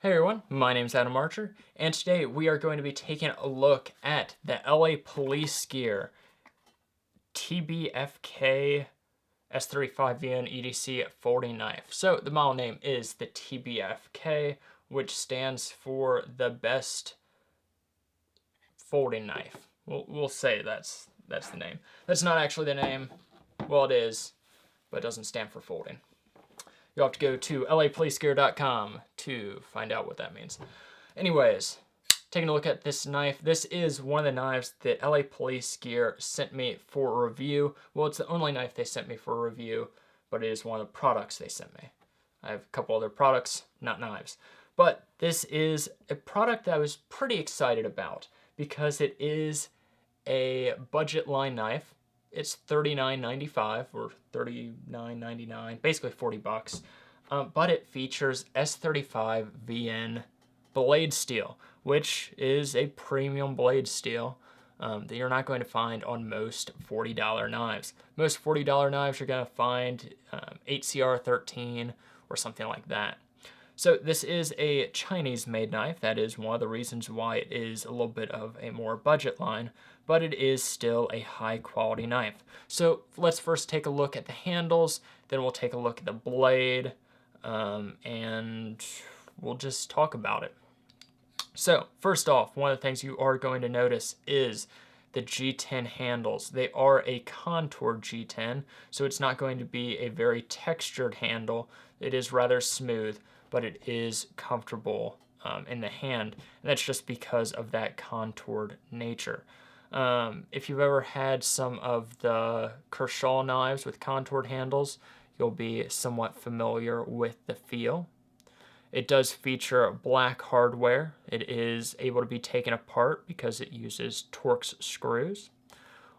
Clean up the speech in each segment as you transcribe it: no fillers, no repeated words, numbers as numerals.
Hey everyone, my name's Adam Archer, and today we are going to be taking a look at the LA Police Gear TBFK S35VN EDC folding knife. So the model name is the TBFK, which stands for the best folding knife. We'll say that's the name. That's not actually the name. Well, it is, but it doesn't stand for folding. You'll have to go to lapolicegear.com to find out what that means. Anyways, taking a look at this knife, this is one of the knives that LA Police Gear sent me for a review. Well, it's the only knife they sent me for a review, but it is one of the products they sent me. I have a couple other products, not knives. But this is a product that I was pretty excited about because it is a budget line knife. It's $39.95 or $39.99, basically 40 bucks. But it features S35VN blade steel, which is a premium blade steel that you're not going to find on most $40 knives. Most $40 knives you're going to find 8CR13 or something like that. So this is a Chinese-made knife. That is one of the reasons why it is a little bit of a more budget line, but it is still a high-quality knife. So let's first take a look at the handles, then we'll take a look at the blade, and we'll just talk about it. So first off, one of the things you are going to notice is the G10 handles. They are a contoured G10, so it's not going to be a very textured handle. It is rather smooth, but it is comfortable in the hand, and that's just because of that contoured nature. If you've ever had some of the Kershaw knives with contoured handles, you'll be somewhat familiar with the feel. It does feature black hardware. It is able to be taken apart because it uses Torx screws.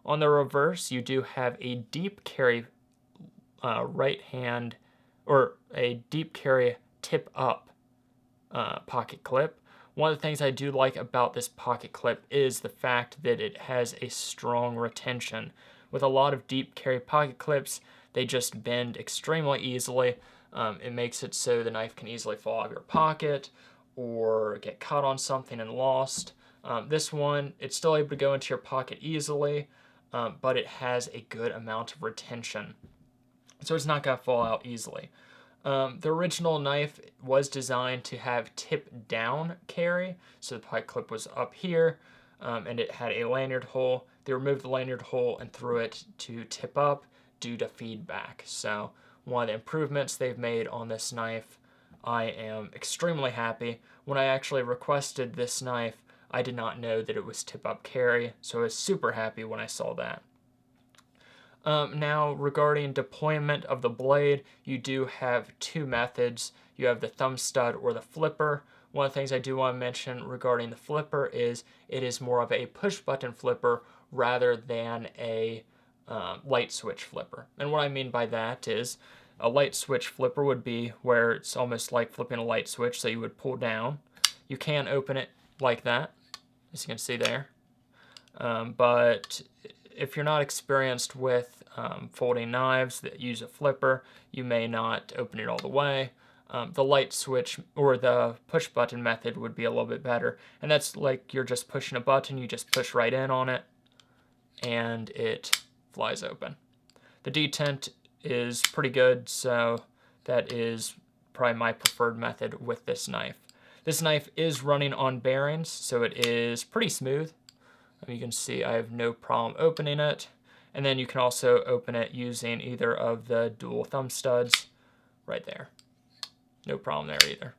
On the reverse, you do have a deep carry right hand, or a deep carry tip up pocket clip. One of the things I do like about this pocket clip is the fact that it has a strong retention. With a lot of deep carry pocket clips, they just bend extremely easily. It makes it so the knife can easily fall out of your pocket or get caught on something and lost. This one, it's still able to go into your pocket easily, but it has a good amount of retention. So it's not going to fall out easily. The original knife was designed to have tip down carry, so the pocket clip was up here, and it had a lanyard hole. They removed the lanyard hole and threw it to tip up due to feedback. So one of the improvements they've made on this knife, I am extremely happy. When I actually requested this knife, I did not know that it was tip up carry, so I was super happy when I saw that. Now, regarding deployment of the blade, you do have two methods. You have the thumb stud or the flipper. One of the things I do want to mention regarding the flipper is it is more of a push button flipper rather than a light switch flipper. And what I mean by that is a light switch flipper would be where it's almost like flipping a light switch, so you would pull down. You can open it like that, as you can see there. But if you're not experienced with folding knives that use a flipper, you may not open it all the way. The light switch or the push button method would be a little bit better. And that's like you're just pushing a button, you just push right in on it, and it flies open. The detent is pretty good, so that is probably my preferred method with this knife. This knife is running on bearings, so it is pretty smooth. You can see I have no problem opening it. And then you can also open it using either of the dual thumb studs right there. No problem there either.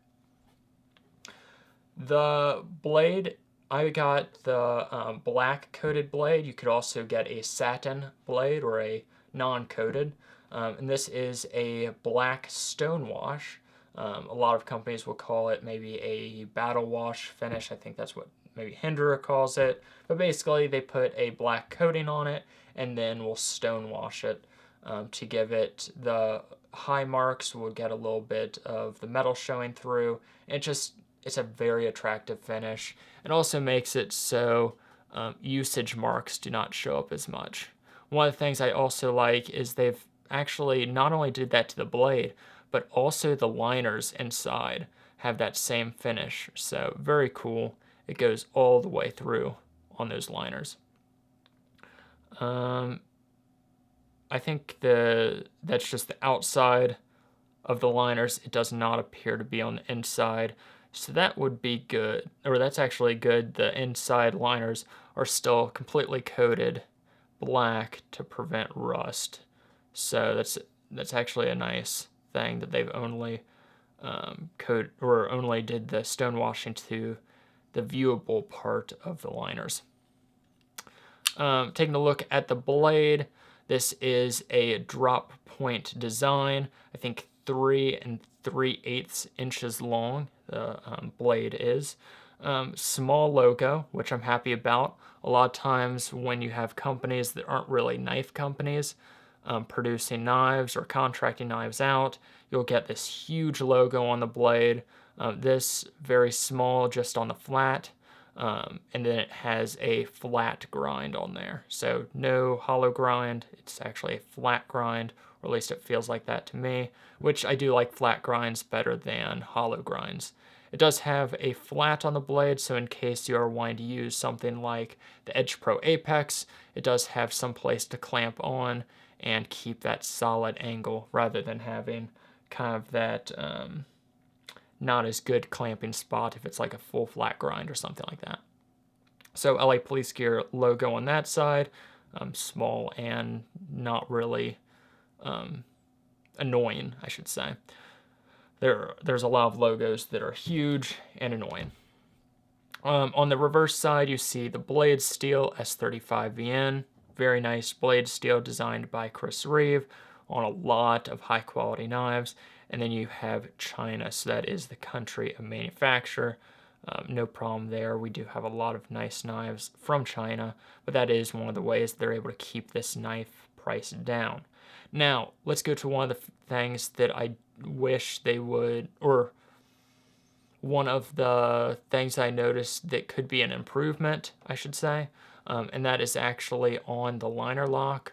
The blade, I got the black coated blade. You could also get a satin blade or a non-coated. And this is a black stone wash. A lot of companies will call it maybe a battle wash finish. I think that's what maybe Hinderer calls it. But basically they put a black coating on it and then will stone wash it to give it the high marks. Will get a little bit of the metal showing through. It's a very attractive finish. It also makes it so usage marks do not show up as much. One of the things I also like is they've actually not only did that to the blade, but also the liners inside have that same finish. So very cool. It goes all the way through on those liners. I think that's just the outside of the liners. It does not appear to be on the inside. So that would be good, or that's actually good. The inside liners are still completely coated black to prevent rust. So that's actually a nice thing that they've only only did the stonewashing to the viewable part of the liners. Taking a look at the blade, this is a drop point design. I think 3 3/8 inches long. The blade is. Small logo, which I'm happy about. A lot of times when you have companies that aren't really knife companies producing knives or contracting knives out, you'll get this huge logo on the blade. This very small just on the flat, and then it has a flat grind on there. So no hollow grind, it's actually a flat grind, or at least it feels like that to me, which I do like flat grinds better than hollow grinds. It does have a flat on the blade, so in case you are wanting to use something like the Edge Pro Apex, it does have some place to clamp on and keep that solid angle rather than having kind of that not as good clamping spot if it's like a full flat grind or something like that. So LA Police Gear logo on that side, small and not really annoying, I should say. There's a lot of logos that are huge and annoying. On the reverse side, you see the blade steel S35VN. Very nice blade steel designed by Chris Reeve on a lot of high quality knives. And then you have China, so that is the country of manufacture. No problem there. We do have a lot of nice knives from China, but that is one of the ways they're able to keep this knife price down. Now, let's go to one of the things that I wish they would, or one of the things I noticed that could be an improvement, I should say, and that is actually on the liner lock.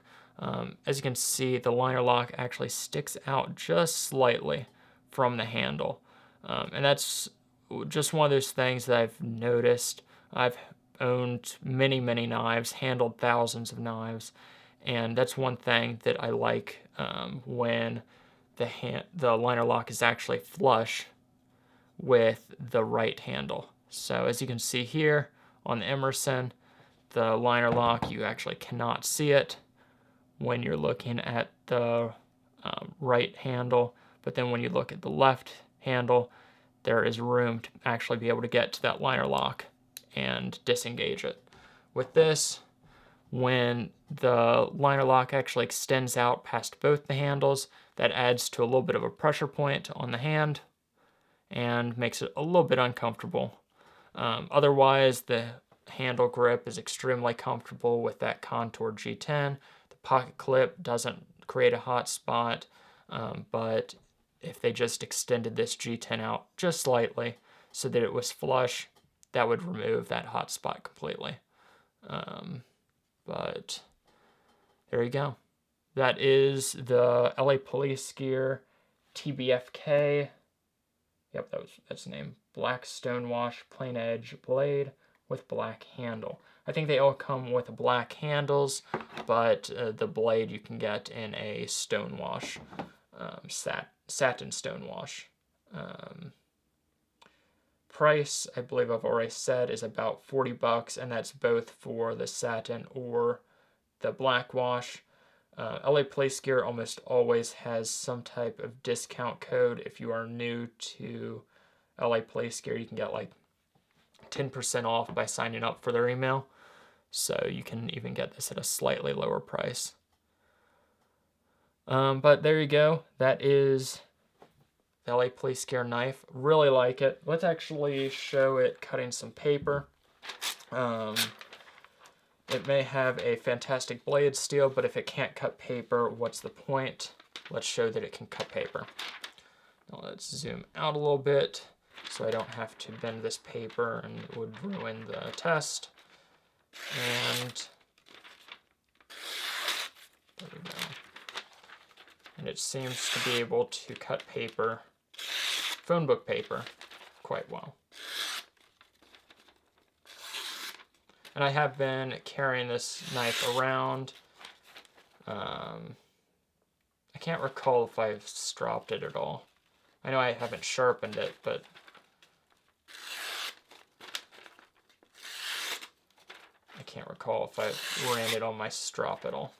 As you can see, the liner lock actually sticks out just slightly from the handle. And that's just one of those things that I've noticed. I've owned many, many knives, handled thousands of knives, and that's one thing that I like when the liner lock is actually flush with the right handle. So as you can see here on the Emerson, the liner lock, you actually cannot see it when you're looking at the right handle, but then when you look at the left handle, there is room to actually be able to get to that liner lock and disengage it. With this, when the liner lock actually extends out past both the handles, that adds to a little bit of a pressure point on the hand and makes it a little bit uncomfortable. Otherwise, the handle grip is extremely comfortable with that Contour G10. The pocket clip doesn't create a hot spot, but if they just extended this G10 out just slightly so that it was flush, that would remove that hot spot completely. But there you go. That is the LA Police Gear TBFK. Yep, that's the name. Black Stonewash Plain Edge Blade with black handle. I think they all come with black handles, but the blade you can get in a stonewash, satin stonewash. Price, I believe I've already said, is about $40, and that's both for the satin or the black wash. LA Police Gear almost always has some type of discount code. If you are new to LA Police Gear, you can get like 10% off by signing up for their email. So you can even get this at a slightly lower price. But there you go. That is the LA Police Gear knife. Really like it. Let's actually show it cutting some paper. It may have a fantastic blade steel, but if it can't cut paper, what's the point? Let's show that it can cut paper. Now let's zoom out a little bit so I don't have to bend this paper and it would ruin the test. And there we go. and it seems to be able to cut paper, phone book paper, quite well. And I have been carrying this knife around. I can't recall if I've stropped it at all. I know I haven't sharpened it, but I can't recall if I ran it on my strop at all.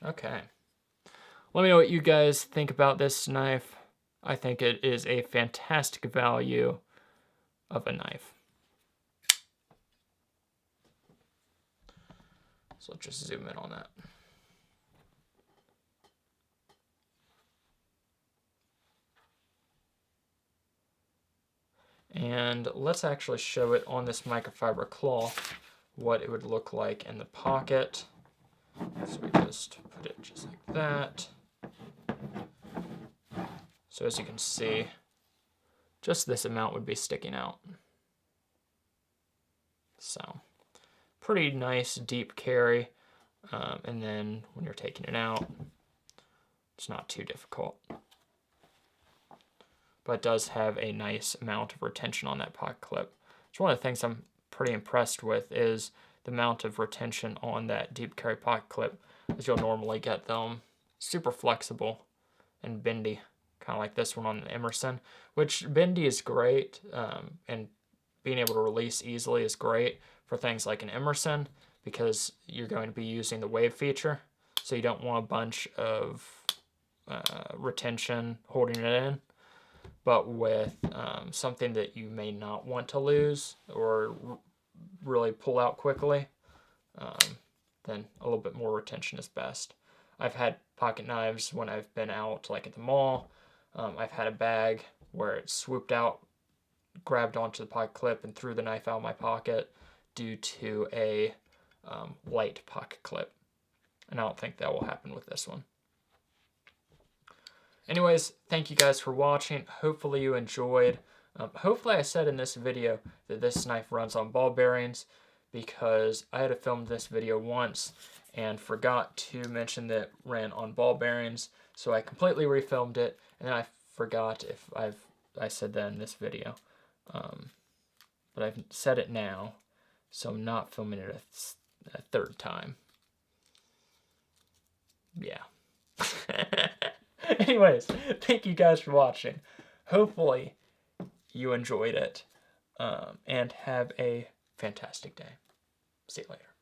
Okay. Let me know what you guys think about this knife. I think it is a fantastic value of a knife. So let's just zoom in on that. And let's actually show it on this microfiber cloth, what it would look like in the pocket. So we just put it just like that. So as you can see, just this amount would be sticking out. So pretty nice deep carry. And then when you're taking it out, it's not too difficult. But it does have a nice amount of retention on that pocket clip. So one of the things I'm pretty impressed with is the amount of retention on that deep carry pocket clip, as you'll normally get them super flexible and bendy, kind of like this one on the Emerson, which bendy is great, and being able to release easily is great for things like an Emerson, because you're going to be using the wave feature, so you don't want a bunch of retention holding it in. But with something that you may not want to lose or really pull out quickly, then a little bit more retention is best. I've had pocket knives when I've been out, like at the mall. I've had a bag where it swooped out, grabbed onto the pocket clip, and threw the knife out of my pocket due to a light pocket clip. And I don't think that will happen with this one. Anyways, thank you guys for watching. Hopefully you enjoyed. Hopefully I said in this video that this knife runs on ball bearings, because I had to film this video once and forgot to mention that it ran on ball bearings. So I completely refilmed it, and then I forgot if I said that in this video. But I've said it now, so I'm not filming it a third time. Yeah. Anyways, thank you guys for watching. Hopefully you enjoyed it, and have a fantastic day. See you later.